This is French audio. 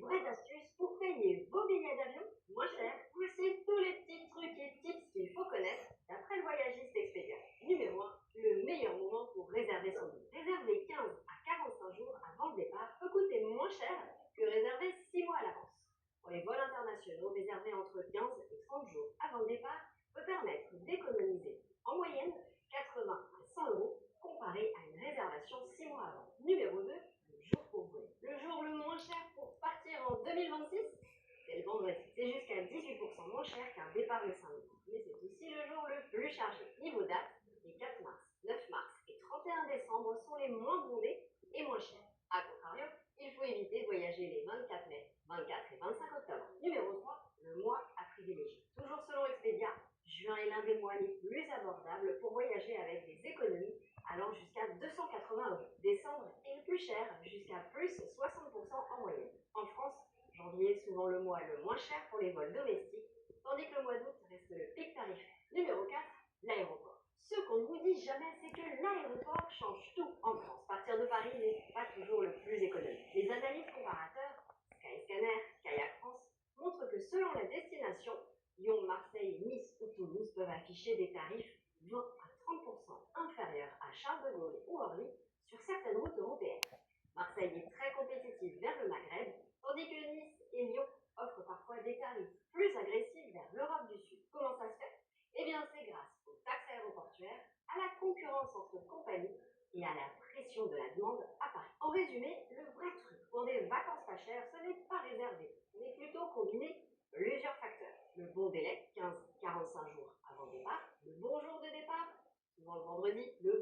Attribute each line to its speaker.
Speaker 1: vraies astuces pour payer vos billets d'avion moins cher. Voici tous les petits trucs et tips qu'il faut connaître d'après le voyagiste Expedia. Numéro 1, le meilleur moment pour réserver son billet. Réserver 15 à 45 jours avant le départ peut coûter moins cher que réserver 6 mois à l'avance. Pour les vols internationaux, réserver entre 15 et 30 jours avant le départ peut permettre d'économiser en moyenne 80 à 100 euros comparé à une réservation 6 mois avant. Numéro 2, le jour pour voler. Le jour le moins cher pour partir en 2026, c'est le vendredi. C'est jusqu'à 18% moins cher qu'un départ le samedi. Mais c'est aussi le jour le plus chargé. Niveau date, les 4 mars, 9 mars et 31 décembre sont les moins bondés et moins chers. A contrario, il faut éviter de voyager les 24 mai, 24 et 25 octobre. Numéro 3, le mois à privilégier. Toujours selon Expedia, juin est l'un des mois les plus abordables pour voyager avec des économies allant jusqu'à 280 euros. Décembre est le plus cher, jusqu'à plus 60% en moyenne. En France, janvier est souvent le mois le moins cher pour les vols domestiques, tandis que le mois d'août reste le pic tarifaire. Numéro 4, l'aéroport. Ce qu'on ne vous dit jamais, c'est que l'aéroport change tout en France. Partir de Paris n'est pas toujours le plus économique. Les analyses comparateurs, Skyscanner, Kayak France, montrent que selon la destination, Lyon, Marseille, Nice ou Toulouse peuvent afficher des tarifs 20 à 30% inférieurs à Charles de Gaulle ou Orly sur certaines routes européennes. Marseille est très compétitive vers le Maghreb, tandis que Nice et Lyon offrent parfois des tarifs plus agressifs vers l'Europe du Sud. Comment ça se fait? Eh bien, c'est grâce aux taxes aéroportuaires, à la concurrence entre compagnies et à la pression de la demande à Paris. En résumé, le vrai truc pour des vacances pas chères, ce n'est pas réserver, mais plutôt combiner plusieurs facteurs. Le bon délai, 15-45 jours avant le départ, le bon jour de départ, souvent le vendredi, le